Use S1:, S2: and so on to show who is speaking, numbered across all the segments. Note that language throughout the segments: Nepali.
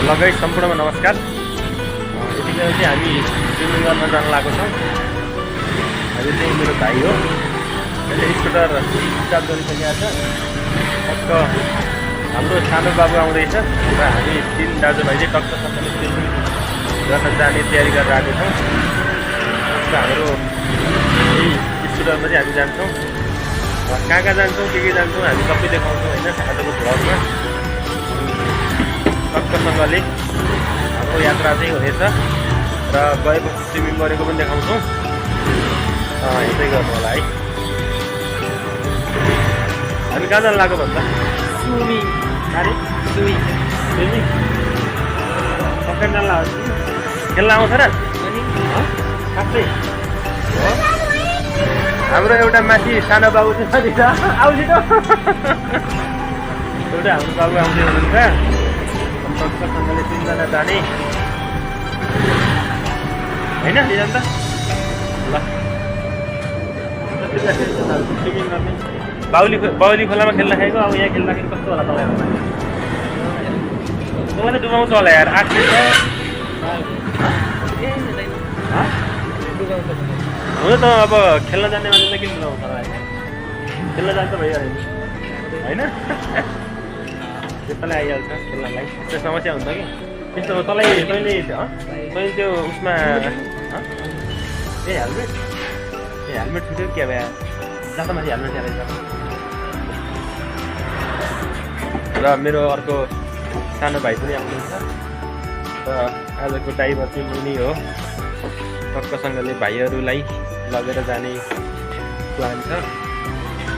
S1: लगायत सम्पूर्णमा नमस्कार। यति बेला चाहिँ हामी स्विमिङ गर्न जान लागेको छौँ। अहिले चाहिँ मेरो भाइ हो, यसले स्कुटर स्टार्ट गरिसकेको छ। टक्क हाम्रो सानो बाबु आउँदैछ र हामी 3 दाजुभाइ चाहिँ टक्कसँगले स्विमिङ गर्न जाने तयारी गरेर आएको छौँ। हाम्रो यही स्कुटरमा चाहिँ हामी जान्छौँ। कहाँ जान्छौँ, के जान्छौँ हामी सबै देखाउँछौँ होइन आजको भ्लगमा। टक्कसँगले हाम्रो यात्रा चाहिँ हुनेछ र गएपछि स्विमिङ गरेको पनि देखाउँछौँ। यसै गर्नु होला है। हामी कहाँ जानु लाग्यो भन्दा स्विमिङ जान लाग्यो। खेल्न आउँछ र साँच्चै हाम्रो एउटा माथि सानो बाबु चाहिँ आउँछ त एउटा हाम्रो बाबु आउँदै हुनुहुन्छ। टक्कसँगले 3 जना जाने होइन निरन्त ल स्विमिङ गर्ने। बाउली खोलामा खेल्न खाएको अब यहाँ खेल्दाखेरि कस्तो होला तपाईँहरूलाई? त डुबाउँछ होला यार। 8 मिनट हुन्छ त अब खेल्न जाने मान्छेलाई किन डुबाउँछ होला? खेल्न जान्छ भइहाल्यो होइन? त्यसलाई आइहाल्छ खेल्नलाई। त्यो समस्या हुन्छ कि त्यस्तो तँलाई तैँले त्यो उसमा हेलमेट छुट्यो क्या भए जाँदा माथि हेलमेट हालेछ। र मेरो अर्को सानो भाइ पनि आउनुहुन्छ र आजको ड्राइभर चाहिँ मुनि हो। टक्कसँगले भाइहरूलाई लगेर जाने प्लान छ।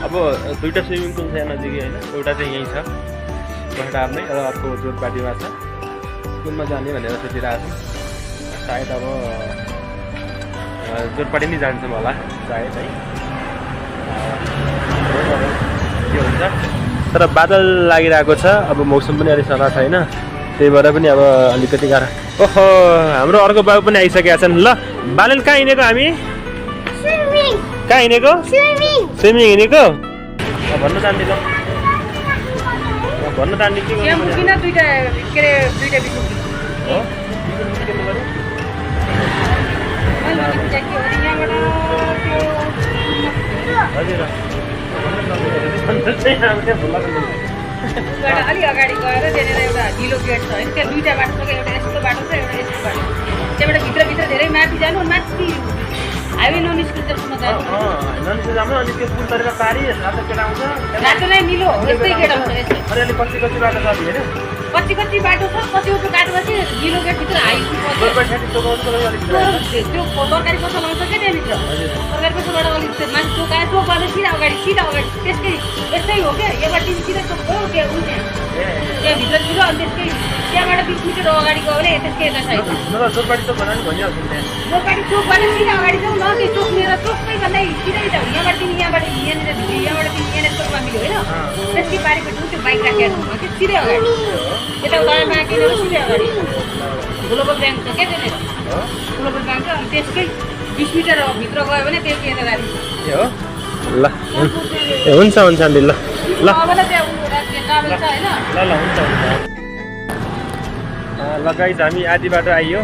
S1: अब 2टा स्विमिङ पुल छ नजिकै होइन, एउटा चाहिँ यहीँ छ बहडारमै र अर्को जोरपाटीमा छ। कुनमा जाने भनेर सोचिरहेको छौँ। सायद अब जोरपाटी नै जान्छौँ होला सायद है, के हुन्छ। तर बादल लागिरहेको छ, अब मौसम पनि अलिक सफा छैन, त्यही भएर पनि अब अलिकति गाह्रो। ओहो हाम्रो अर्को बाबु पनि आइसकेका छन्। ल बालेन कहाँ हिँडेको हामी? कहाँ हिँडेको? स्विमिङ हिँडेको? भन्नु जान्दिन भन्नु जान्ने के गर्नु?
S2: अलि अगाडि गएर त्यहाँनिर एउटा ढिलो गेट छ होइन, त्यहाँ 2टा बाटो छ। एउटा यस्तो बाटो छ, एउटा यस्तो बाटो। त्यहाँबाट भित्र धेरै माथि जानु, माथि हाइवे ननिस्किन्छ जसमा जानु।
S1: अनि त्यो पुल तरेर पारी रातो केटा आउँछ,
S2: रातो नै निलो यस्तै गेट आउँछ। यस्तो
S1: अनि अलिक कति बाटो छ हेऱ्यो?
S2: कति बाटो छ, कतिवटा बाटोमा चाहिँ ढिलो गेटभित्र हाइपुग्छ। त्यो तरकारी पसल आउँछ क्या त्यहाँभित्र। तरकारी पसलबाट अलिक माथि चोकबाट सिधा अगाडि त्यसकै यस्तै हो क्या। यहाँबाट सिधा चोक हो त्यहाँ उल्टा त्यहाँभित्रतिर। अनि त्यसकै त्यहाँबाट 20 मिटर अगाडि गयो भने त्यसकै यता साइड
S1: जोरपाटी चोक भनेर भनिहाल्छु।
S2: जोरपाटी चोकबाट सिधा अगाडि जाउँ न, त्यो चोक लिएर चोकमै भन्दै सिधै जाउँ। यहाँबाट तिमी यहाँबाट चोकमा मिल्यो होइन, त्यसकै पारिपट्टि त्यो बाइक राखेर त्यो सिधै अगाडि यता उता माकेर सिधै अगाडि ग्लोबल ब्याङ्क छ क्या त्यहाँनिर। ग्लोबल ब्याङ्क छ, अनि त्यसकै 20 मिटर भित्र गयो भने त्यो के गाडी
S1: हो। ल हुन्छ आन्टी ल ल हुन्छ। लगायत हामी आधी बाटो आइयो।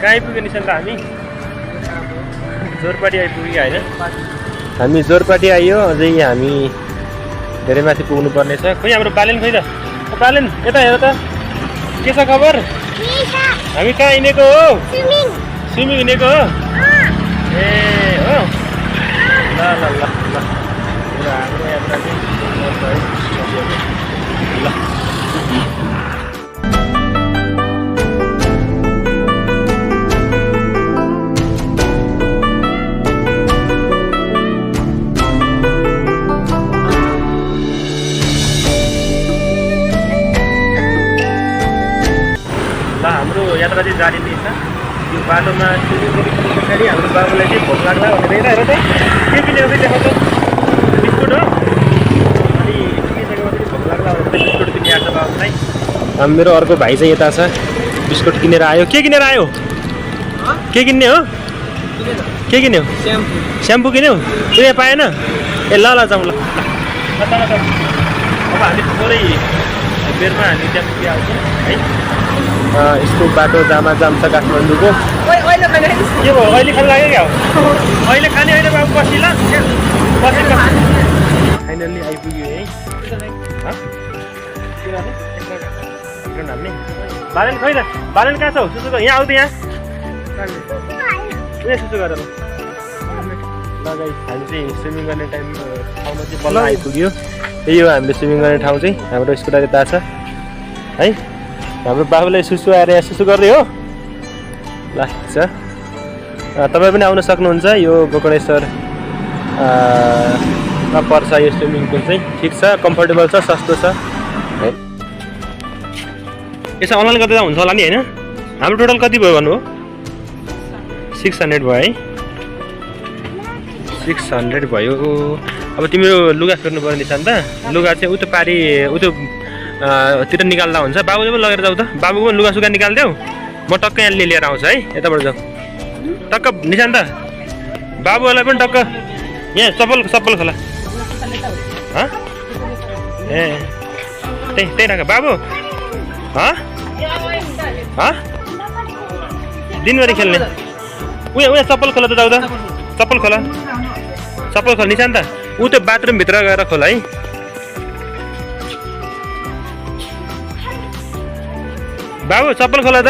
S1: कहाँ आइपुग्यो निशान त? हामी जोरपाटी आइपुग्यो होइन? हामी जोरपाटी आइयो। अझै हामी धेरै माथि पुग्नु पर्ने छ। खोइ हाम्रो बालेन खोइ त? बालेन यता हेर त, के छ खबर? हामी कहाँ हिँडेको हो? स्विमिङ हिँडेको हो? ए हो ल ल ल ल हाम्रो यात्रा चाहिँ ल हाम्रो यात्रा चाहिँ जारी नै छ। यो बाटोमा स्विमिङ गरिसकेपछि हाम्रो बाबुलाई चाहिँ भोक लाग्ला भनेर हेर त के किनेको चाहिँ देखाउँछ? बिस्कुट हो। अनि किनिसकेपछि भोक लाग्ला भनेर बिस्कुट किनिआएको छ बाबुलाई। मेरो अर्को भाइ चाहिँ यता छ, बिस्कुट किनेर आयो। के किनेर आयो? के किन्ने हो? के किन्यो? स्याम्पू किन्यौ? त्यो पाएन? ए ल ल जाउँ ल। अब हामी थोरै बेरमा हामी त्यहाँ पुगिहाल्छौँ है। यस्तो बाटो जाम छ काठमाडौँको। के भयो अहिले खानु लाग्यो क्या हो? अहिले खाने होइन बाबु बसी ल बसी फाइनल्ली आइपुग्यो है। नाम्ने बालेन खै त बालेन कहाँ छौ? सुसु यहाँ आउँदै यहाँ सुसु गरेर लगाइ हामी चाहिँ स्विमिङ गर्ने टाइम ठाउँमा चाहिँ बल्ल आइपुग्यो। यही हो हामीले स्विमिङ गर्ने ठाउँ चाहिँ। हाम्रो स्कुटर यता छ है। हाम्रो बाबुलाई सुसु आएर यहाँ सुसु गर्दै हो लाग्छ। तपाईँ पनि आउन सक्नुहुन्छ। यो गोकर्णेश्वर पर्छ यो स्विमिङ पुल चाहिँ। ठिक छ, कम्फर्टेबल छ, सस्तो छ है। यसो अनलाइन गर्दा हुन्छ होला नि होइन? हाम्रो टोटल कति भयो भन्नु हो? 600 भयो है। 600 भयो। अब तिम्रो लुगा फेर्नु पर्ने छ नि त। लुगा चाहिँ उतो पारी उतो तिर निकाल्दा हुन्छ। बाबुले पनि लगेर जाऊ त। बाबुको पनि लुगा सुगा निकालिदेऊ। म टक्क यहाँ लिएर आउँछु है। यताबाट जाऊ टक्क निशान्त। बाबुहरूलाई पनि टक्क यहाँ चप्पल खोला। ए त्यही राख बाबु। दिनभरि खेल्ने उयो चप्पल खोला त जाऊ त। चप्पल खोला निशान्त। ऊ त्यो बाथरुमभित्र गएर खोला है। बाबु चप्पल खोला त।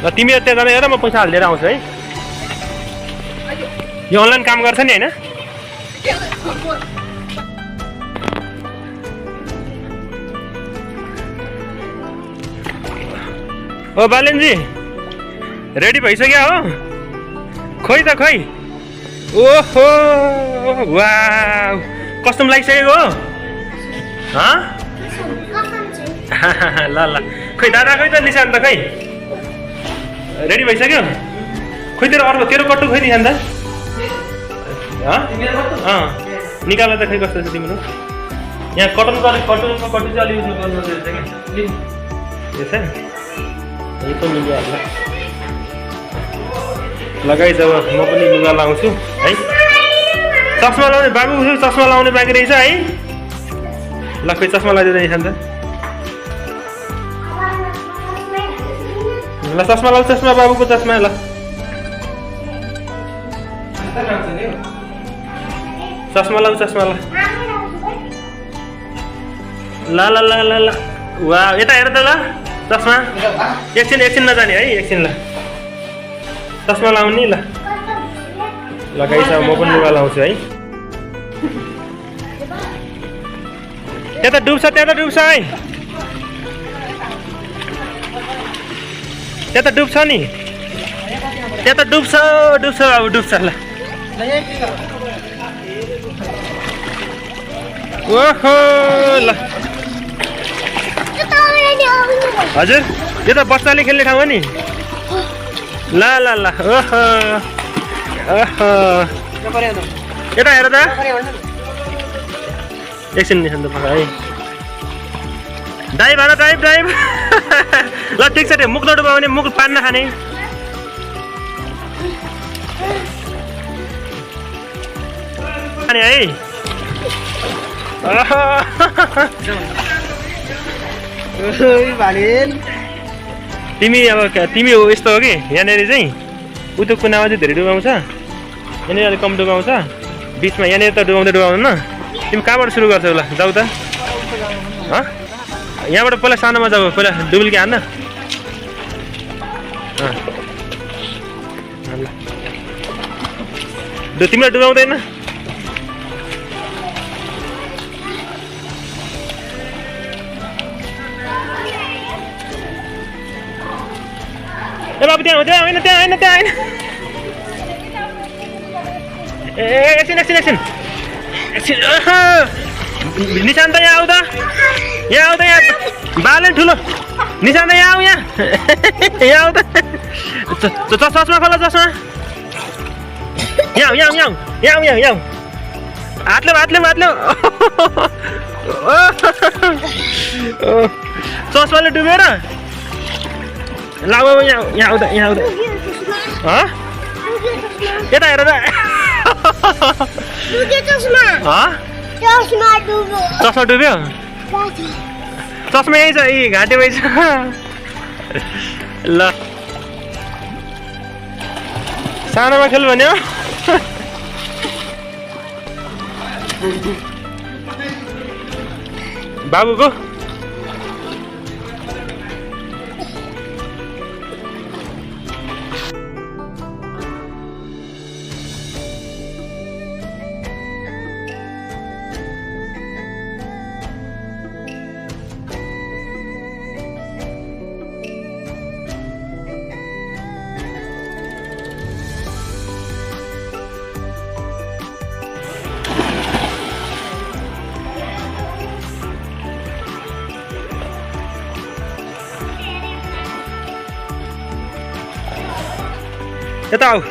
S1: तिमीहरू त्यहाँ जाने हेर, म पैसा हालिदिएर आउँछु है। यो अनलाइन काम गर्छ नि होइन? ओ बालेनजी रेडी भइसक्यो हो? खोइ त खोइ। ओहो वाउ कस्टम लागिसकेको हो? ल खोइ दादा खोइ त निशान्त खै रेडी भइसक्यो? खोइ तेरो कट्टु खोइ निशान्त? निकाल त खै कस्तो छ तिम्रो? यहाँ कट्टु चाहिँ अलि उयो गर्नु रहेछ क्या। यो त मिलिहाल्छ। लगाइ जब म पनि लुगा लाउँछु है। चस्मा लाउने बाबु चस्मा लाउने बाँकी रहेछ है। ल खोइ चस्मा लगाइदिँदा निशान्त। ल चस्मा लाऊ, चस्मा बाबुको चस्मा। ल चस्मा लाऊ चस्मा। ल वा यता हेर त ल चस्मा। एकछिन नजाने है एकछिन। ल चस्मा लाउने ल लगाइछ। म पनि लुगा लाउँछु है। त्यता डुब्छ है। त्यता डुब्छ नि। त्यता डुब्छ बाबु डुब्छ। ल ओहो ल हजुर यो त बच्चाले खेल्ने ठाउँ हो नि। ल ओहो यता हेर त। एकछिन निशान्त पक्का है। Drive drive. ल ठिक छ त्यो मुख नडुबायो भने मुख पान नखाने। है तिमी हो यस्तो हो कि यहाँनिर चाहिँ उतो कुनामा चाहिँ धेरै डुबाउँछ। यहाँनिर अलिक कम डुबाउँछ। बिचमा यहाँनिर त डुबाउँदैन। तिमी कहाँबाट सुरु गर्छौ? ल जाऊ त। यहाँबाट पहिला सानोमा जाऊ। पहिला डुबुल्की हान्न। तिमीलाई डुबाउँदैन? ए बाबु त्यहाँ होइन। एकछिन निशान्त यहाँ आऊ त। यहाँ बालेन ठुलो। निशान्त यहाँ आऊ। यहाँ आऊ त। चस्मा खोला चस्मा। यहाँ हातले चस्माले डुबेर लाउ यहाँ आउँदा यता हेर त चस्मा डुब्यो चस्मा यही छ यी घाँटेमै छ ल सानोमा खेल भन्यो बाबुको यता आऊ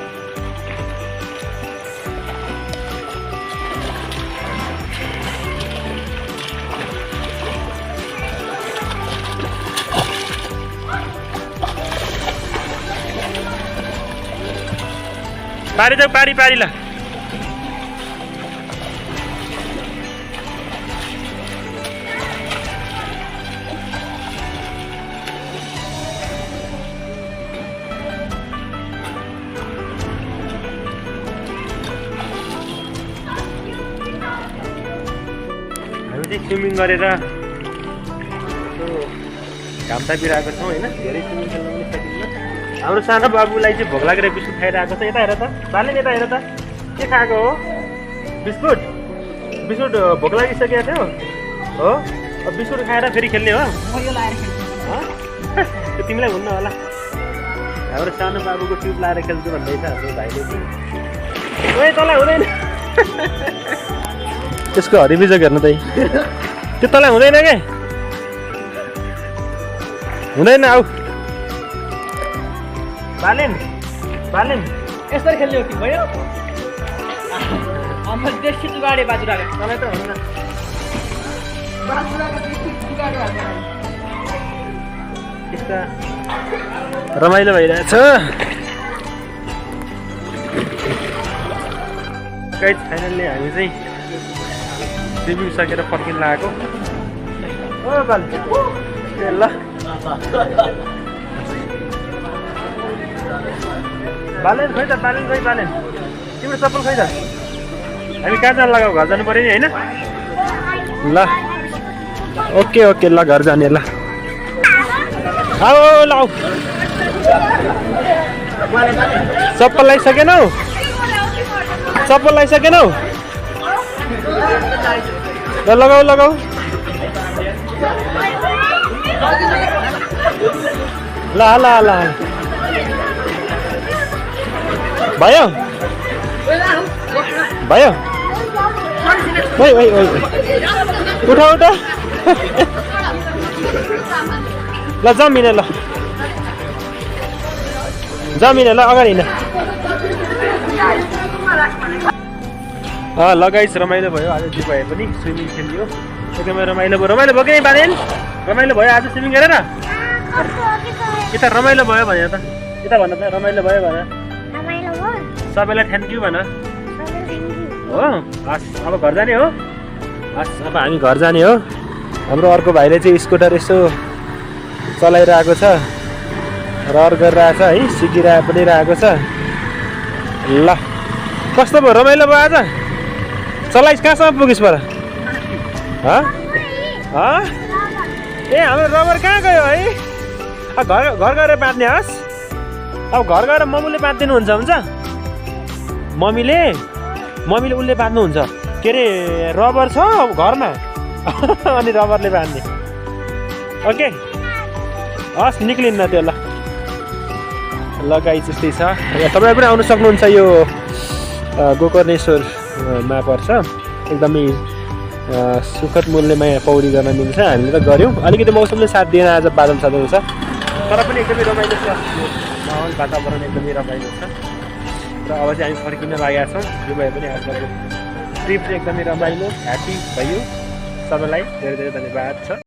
S1: पारी जाऊ पारी पारी ल स्विमिङ गरेर घाम तापिरहेको छौँ होइन धेरै स्विमिङ खेल्न पनि सकिन्न हाम्रो सानो बाबुलाई चाहिँ भोक लागेर बिस्कुट खाइरहेको छ यता हेर त बालेन यता हेर त के खाएको हो बिस्कुट बिस्कुट भोक लागिसकेको थियो हो अब बिस्कुट खाएर फेरि खेल्ने हो त्यो तिमीलाई हुन्न होला हाम्रो सानो बाबुको ट्युब लाएर खेल्छु भन्दैछ हाम्रो भाइले चाहिँ तँलाई हुँदैन त्यसको हरिबिजक हेर्नु त त्यो तँलाई हुँदैन के हुँदैन आऊ बालेन बालेन
S2: यसरी खेल्ने हो कि भयो हाम्रो देशी जुगाडे बाजुराले
S1: तँलाई त हुँदैन यस्ता रमाइलो भइरहेछ गाइस फाइनल्ली हामी चाहिँ स्विमिङ सकेर फर्किन लागेको ओ बालेन ल बालेन खोइ त बालेन खोइ बालेन तिम्रो चप्पल खोइ त हामी कहाँ जानु लगाऊ घर जानु पऱ्यो नि होइन ल ओके ओके ल घर जाने ल आऊ ल आऊ चप्पल लगाइसकेनौ चप्पल लगाइसकेनौ ल लगाऊ लगाऊ ल ल ल भयो भयो ओइ ओइ ओइ उठा उठा ल जमिन ल जमिन ल अगाडि हिँड लगाइस रमाइलो भयो आज जे भए पनि स्विमिङ खेलियो एकदमै रमाइलो भयो कि बालेन रमाइलो भयो आज स्विमिङ गरेर यता रमाइलो भयो भने त यता भन त रमाइलो भयो भन सबैलाई थ्याङ्क यू भन हो हस् अब घर जाने हो हस् अब हामी घर जाने हो हाम्रो अर्को भाइले चाहिँ स्कुटर यसो चलाइरहेको छ रहर गरिरहेको छ है सिकिरहेको पनि रहेको छ ल कस्तो भयो रमाइलो भयो आज चलाइस कहाँसम्म पुगिस् पर ए हाम्रो रबर कहाँ गयो है घर घर गएर बाँध्ने हस् अब घर गएर मम्मीले बाँधिदिनुहुन्छ हुन्छ मम्मीले उसले बाँध्नुहुन्छ के अरे रबर छ घरमा अनि रबरले बाँध्ने ओके हस् निक्लिन्न त्यो ल लगाइ त्यस्तै छ तपाईँ पनि आउनु सक्नुहुन्छ यो गोकर्णेश्वरमा पर्छ एकदमै सुखद मूल्यमा पौडी गर्न मिल्छ हामीले त गऱ्यौँ अलिकति मौसमले साथ दिएन आज बादल सादल छ तर पनि एकदमै रमाइलो छ माहौल वातावरण एकदमै रमाइलो छ र अब चाहिँ हामी फर्किन लागेका छौँ जो भए पनि आजको ट्रिप चाहिँ एकदमै रमाइलो ह्याप्पी भयो सबैलाई धेरै धेरै धन्यवाद छ।